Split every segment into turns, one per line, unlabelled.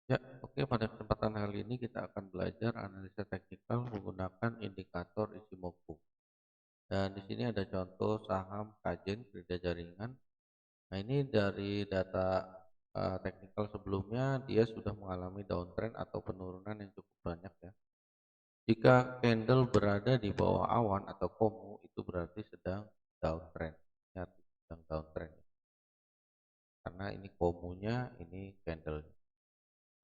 Ya, oke, pada kesempatan kali ini kita akan belajar analisa teknikal menggunakan indikator Ichimoku. Dan di sini ada contoh saham Kajen kerja jaringan. Nah, ini dari data teknikal sebelumnya dia sudah mengalami downtrend atau penurunan yang cukup banyak ya. Jika candle berada di bawah awan atau komu itu berarti sedang downtrend. Ya, sedang downtrend. Karena ini komunya, ini candle.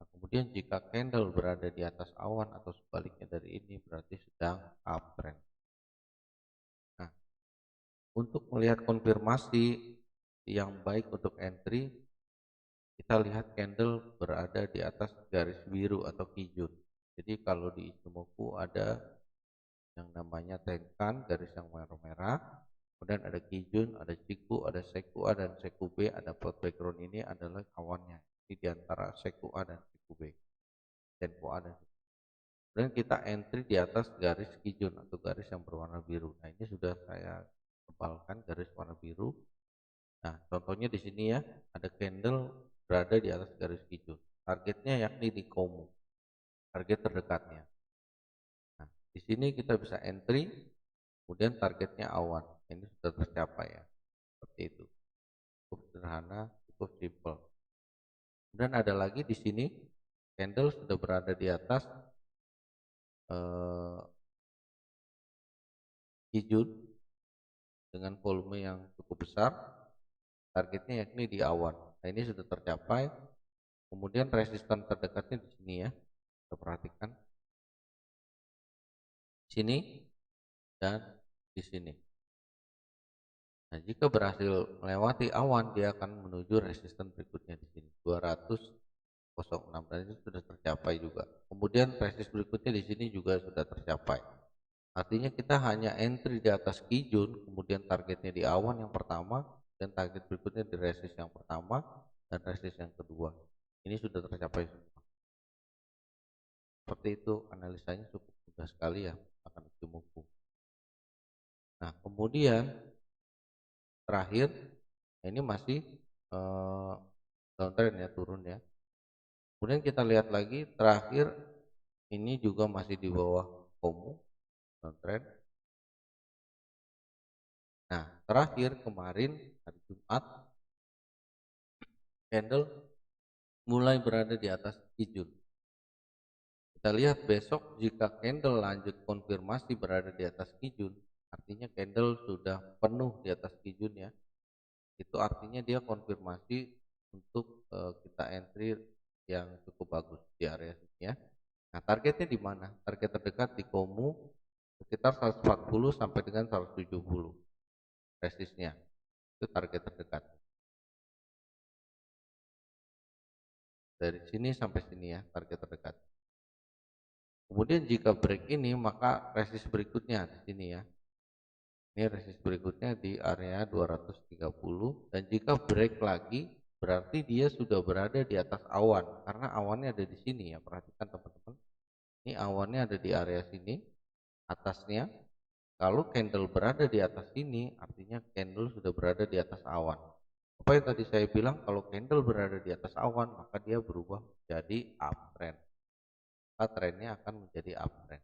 Nah, kemudian jika candle berada di atas awan atau sebaliknya dari ini berarti sedang uptrend. Nah, untuk melihat konfirmasi yang baik untuk entry, kita lihat candle berada di atas garis biru atau kijun. Jadi kalau di Ichimoku ada yang namanya Tenkan, garis yang merah-merah, kemudian ada kijun, ada Chiku, ada Seku A dan Seku B, ada plot background ini adalah awannya. Ini di antara Seku A dan Seku B. Tenku A dan Seku. Kemudian kita entry di atas garis kijun atau garis yang berwarna biru. Nah, ini sudah saya tebalkan garis warna biru. Nah, contohnya di sini ya, ada candle berada di atas garis kijun. Targetnya yakni di komu, target terdekatnya. Nah, di sini kita bisa entry, kemudian targetnya awan. Ini sudah tercapai ya, seperti itu. Cukup sederhana, cukup simple. Kemudian ada lagi di sini, candle sudah berada di atas kijun dengan volume yang cukup besar. Targetnya yakni di awan. Nah, ini sudah tercapai. Kemudian resisten terdekatnya di sini ya. Kita perhatikan sini dan di sini. Nah, jika berhasil melewati awan, dia akan menuju resisten berikutnya di sini 200.06 dan itu sudah tercapai juga. Kemudian resisten berikutnya di sini juga sudah tercapai. Artinya kita hanya entry di atas kijun, kemudian targetnya di awan yang pertama dan target berikutnya di resist yang pertama dan resist yang kedua. Ini sudah tercapai semua. Seperti itu analisanya cukup mudah sekali ya akan Ichimoku. Nah, kemudian terakhir ini masih downtrend ya, turun ya. Kemudian kita lihat lagi terakhir ini juga masih di bawah komu downtrend. Nah, terakhir kemarin hari Jumat candle mulai berada di atas kijun. Kita lihat besok jika candle lanjut konfirmasi berada di atas kijun, artinya candle sudah penuh di atas kijun ya. Itu artinya dia konfirmasi untuk kita entry yang cukup bagus di area sini ya. Nah, targetnya di mana? Target terdekat di komu sekitar 140 sampai dengan 170 resistnya. Itu target terdekat. Dari sini sampai sini ya target terdekat. Kemudian jika break ini maka resist berikutnya di sini ya. Ini resist berikutnya di area 230 dan jika break lagi berarti dia sudah berada di atas awan karena awannya ada di sini ya. Perhatikan teman-teman. Ini awannya ada di area sini atasnya. Kalau candle berada di atas sini artinya candle sudah berada di atas awan. Apa yang tadi saya bilang, kalau candle berada di atas awan maka dia berubah menjadi uptrend. Maka trennya akan menjadi uptrend.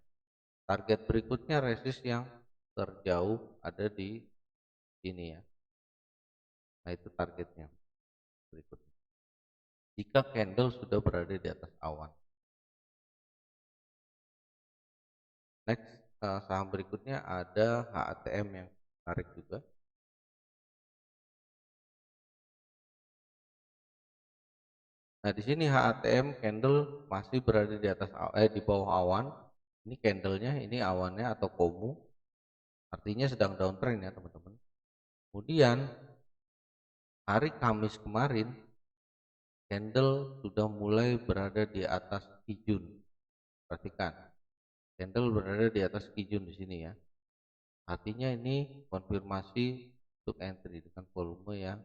Target berikutnya resist yang terjauh ada di sini ya. Nah, itu targetnya berikutnya. Jika candle sudah berada di atas awan. Next, saham berikutnya ada HATM yang menarik juga. Nah, di sini HATM candle masih berada di atas di bawah awan. Ini candlenya, ini awannya atau komu. Artinya sedang downtrend ya, teman-teman. Kemudian hari Kamis kemarin candle sudah mulai berada di atas kijun. Perhatikan, candle berada di atas kijun di sini ya. Artinya ini konfirmasi untuk entry dengan volume yang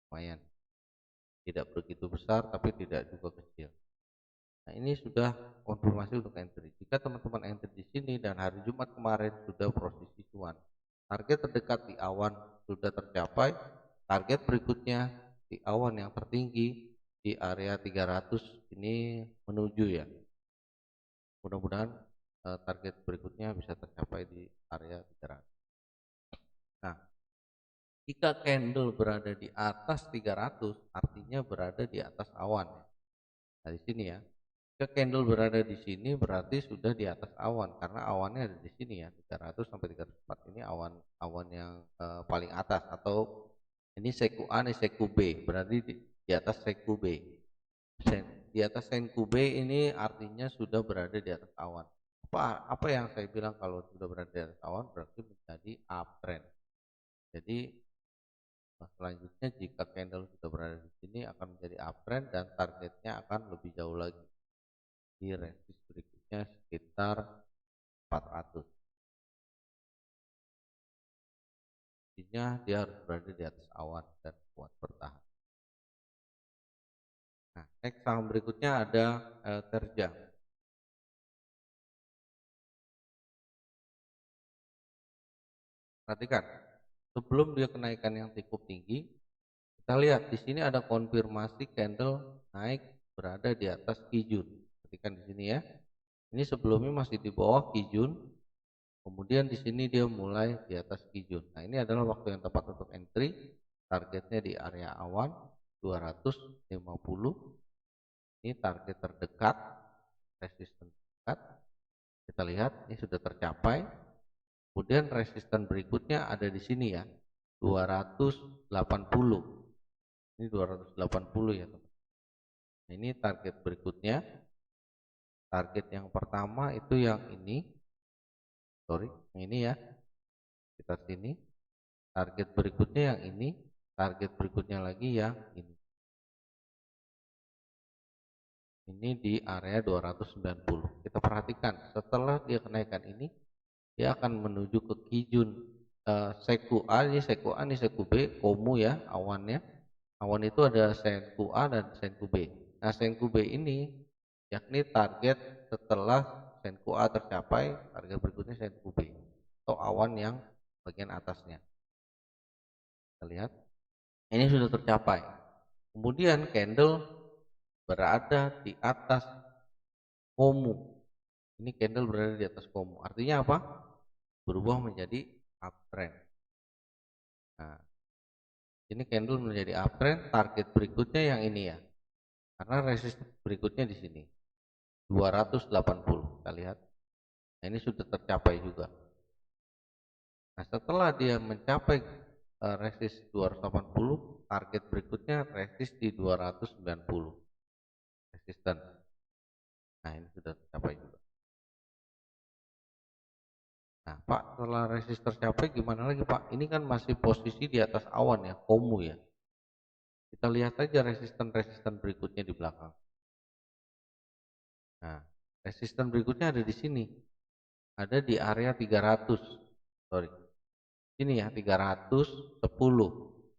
lumayan. Tidak begitu besar tapi tidak juga kecil. Nah, ini sudah konfirmasi untuk entry. Jika teman-teman entry di sini dan hari Jumat kemarin sudah posisi cuan, target terdekat di awan sudah tercapai, target berikutnya di awan yang tertinggi di area 300 ini menuju ya. Mudah-mudahan target berikutnya bisa tercapai di area 300. Nah, jika candle berada di atas 300 artinya berada di atas awan ya. Nah, di sini ya. Jika candle berada di sini berarti sudah di atas awan karena awannya ada di sini ya, 300 sampai 304 ini awan yang paling atas, atau ini seku A, ini seku B, berarti di atas seku B. Di atas seku B ini artinya sudah berada di atas awan. Apa yang saya bilang kalau sudah berada di atas awan berarti menjadi uptrend. Jadi selanjutnya jika candle sudah berada di sini akan menjadi uptrend dan targetnya akan lebih jauh lagi. Di resist berikutnya sekitar 400. Intinya dia harus berada di atas awan dan kuat bertahan. Nah, next saham berikutnya ada Terja. Perhatikan, sebelum dia kenaikan yang cukup tinggi, kita lihat di sini ada konfirmasi candle naik berada di atas Kijun. Perhatikan di sini ya. Ini sebelumnya masih di bawah Kijun, kemudian di sini dia mulai di atas Kijun. Nah, ini adalah waktu yang tepat untuk entry. Targetnya di area awan 250. Ini target terdekat, resisten terdekat. Kita lihat ini sudah tercapai. Kemudian resisten berikutnya ada di sini ya, 280. Ini 280 ya teman. Nah, ini target berikutnya. Target yang pertama itu yang ini. Sorry, yang ini ya. Kita sini. Target berikutnya yang ini. Target berikutnya lagi yang ini. Ini di area 290. Kita perhatikan setelah dia kenaikan ini, dia akan menuju ke Kijun, seku A, ini seku A, ini seku B, komu ya awannya. Awan itu ada seku A dan seku B. Nah, seku B ini yakni target setelah seku A tercapai, target berikutnya seku B atau awan yang bagian atasnya. Kita lihat ini sudah tercapai. Kemudian candle berada di atas komu. Ini candle berada di atas komu. Artinya apa? Berubah menjadi uptrend. Nah, ini candle menjadi uptrend. Target berikutnya yang ini ya. Karena resist berikutnya di sini 280. Kita lihat. Nah, ini sudah tercapai juga. Nah, setelah dia mencapai resist 280, target berikutnya resist di 290. Resisten. Nah, ini sudah tercapai juga. Nah, Pak, setelah resist tercapai gimana lagi, Pak? Ini kan masih posisi di atas awan ya, komu ya. Kita lihat saja resisten-resisten berikutnya di belakang. Nah, resisten berikutnya ada di sini. Ada di area 300. Sorry. Ini ya, 310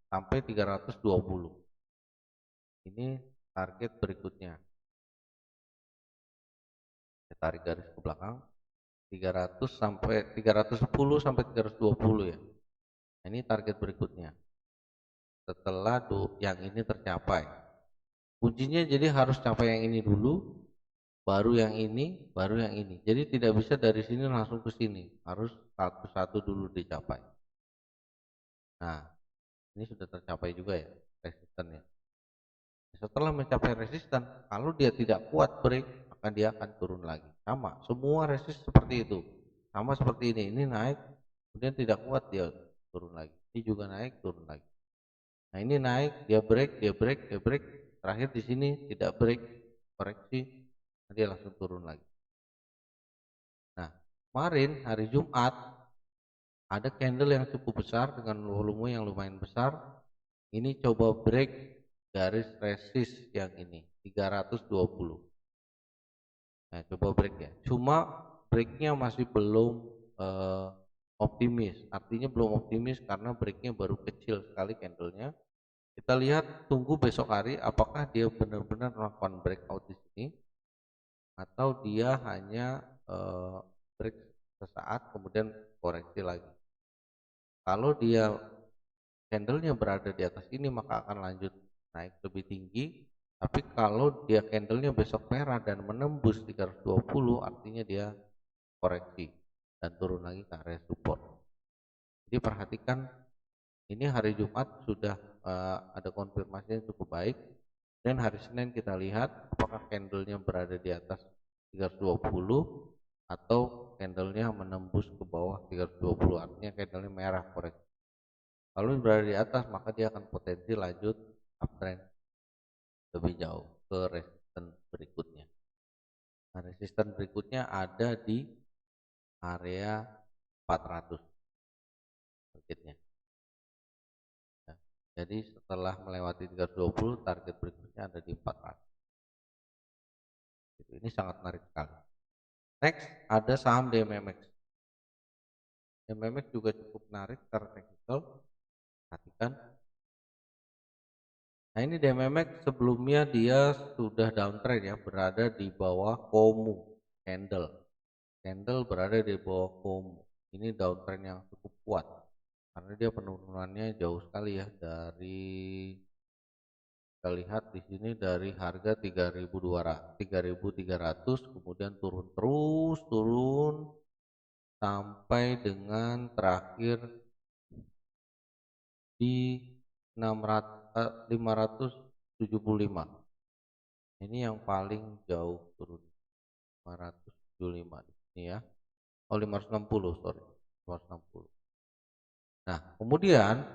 sampai 320. Ini target berikutnya. Saya tarik garis ke belakang. 300 sampai 310 sampai 320 ya. Ini target berikutnya. Setelah yang ini tercapai. Kuncinya jadi harus capai yang ini dulu, baru yang ini, baru yang ini. Jadi tidak bisa dari sini langsung ke sini, harus satu-satu dulu dicapai. Nah, ini sudah tercapai juga ya resistannya. Setelah mencapai resisten, kalau dia tidak kuat break, maka dia akan turun lagi. Sama, semua resist seperti itu. Sama seperti ini naik, kemudian tidak kuat dia turun lagi. Ini juga naik, turun lagi. Nah, ini naik, dia break, dia break, dia break. Terakhir di sini tidak break, koreksi, dia langsung turun lagi. Nah, kemarin hari Jumat ada candle yang cukup besar dengan volume yang lumayan besar. Ini coba break garis resist yang ini 320. Nah, coba break ya. Cuma breaknya masih belum optimis. Artinya belum optimis karena breaknya baru kecil sekali candlenya. Kita lihat tunggu besok hari apakah dia benar-benar melakukan breakout di sini atau dia hanya break sesaat kemudian koreksi lagi. Kalau dia candlenya berada di atas ini maka akan lanjut naik lebih tinggi. Tapi kalau dia candlenya besok merah dan menembus 320, artinya dia koreksi dan turun lagi ke area support. Jadi perhatikan, ini hari Jumat sudah ada konfirmasi yang cukup baik, dan hari Senin kita lihat apakah candlenya berada di atas 320 atau candlenya menembus ke bawah 320, artinya candlenya merah koreksi. Kalau berada di atas, maka dia akan potensi lanjut uptrend lebih jauh ke resisten berikutnya. Nah, resisten berikutnya ada di area 400 targetnya. Nah, jadi setelah melewati 320, target berikutnya ada di 400. Ini sangat menarik sekali. Next ada saham DMMX. DMMX juga cukup menarik secara teknikal. Perhatikan. Nah, ini DMMX sebelumnya dia sudah downtrend ya, berada di bawah Komu candle. Candle berada di bawah Komu. Ini downtrend yang cukup kuat karena dia penurunannya jauh sekali ya, dari kita lihat di sini dari harga 3.300 kemudian turun sampai dengan terakhir di 575. Ini yang paling jauh turun, 575 di sini ya. Oh, 560, sorry. 560. Nah, kemudian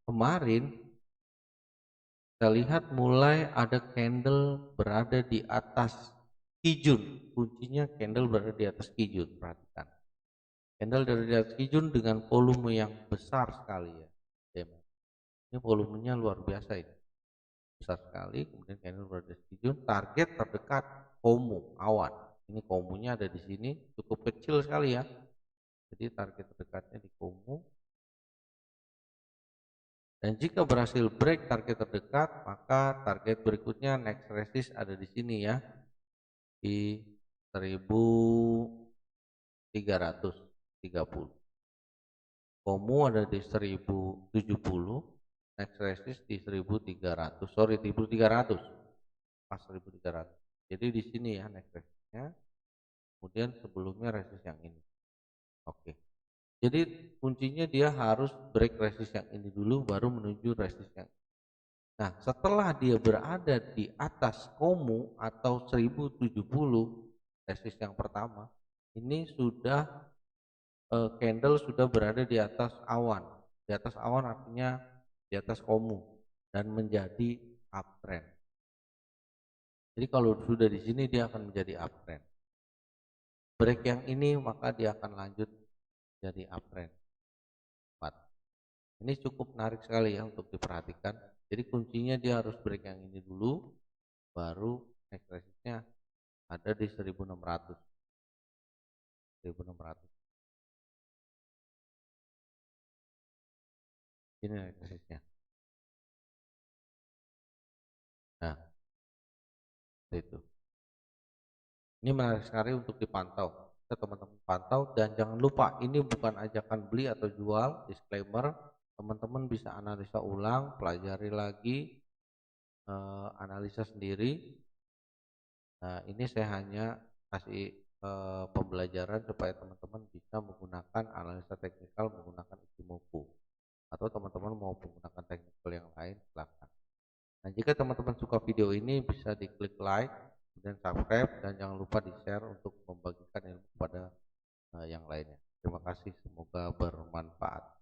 kemarin kita lihat mulai ada candle berada di atas Kijun. Kuncinya candle berada di atas Kijun, perhatikan. Candle berada di atas Kijun dengan volume yang besar sekali ya. Ini volumenya luar biasa ini. Besar sekali, kemudian candle berada di atas Kijun, target terdekat Komu awan. Ini Komunya ada di sini, cukup kecil sekali ya. Jadi target terdekatnya di Komu. Dan jika berhasil break target terdekat, maka target berikutnya next resist ada di sini ya, di 1330. Komu ada di 1070, next resist di 1300, sorry 1300, pas 1300. Jadi di sini ya next resistnya, kemudian sebelumnya resist yang ini. Oke. Jadi kuncinya dia harus break resist yang ini dulu, baru menuju resist yang ini. Nah, setelah dia berada di atas Komu atau 1070, resist yang pertama, ini sudah candle sudah berada di atas awan. Di atas awan artinya di atas Komu dan menjadi uptrend. Jadi kalau sudah di sini dia akan menjadi uptrend. Break yang ini maka dia akan lanjut jadi uptrend. Ini cukup menarik sekali ya untuk diperhatikan. Jadi kuncinya dia harus break yang ini dulu, baru next resistnya ada di 1600. 1600. Ini next resistnya. Nah, itu. Ini menarik sekali untuk dipantau. Kita teman-teman pantau, dan jangan lupa ini bukan ajakan beli atau jual, disclaimer. Teman-teman bisa analisa ulang, pelajari lagi, analisa sendiri. Nah, ini saya hanya kasih pembelajaran supaya teman-teman bisa menggunakan analisa teknikal menggunakan Ichimoku, atau teman-teman mau menggunakan teknikal yang lain silakan. Nah, jika teman-teman suka video ini bisa diklik like dan subscribe, dan jangan lupa di share untuk membagikan ilmu kepada yang lainnya. Terima kasih, semoga bermanfaat.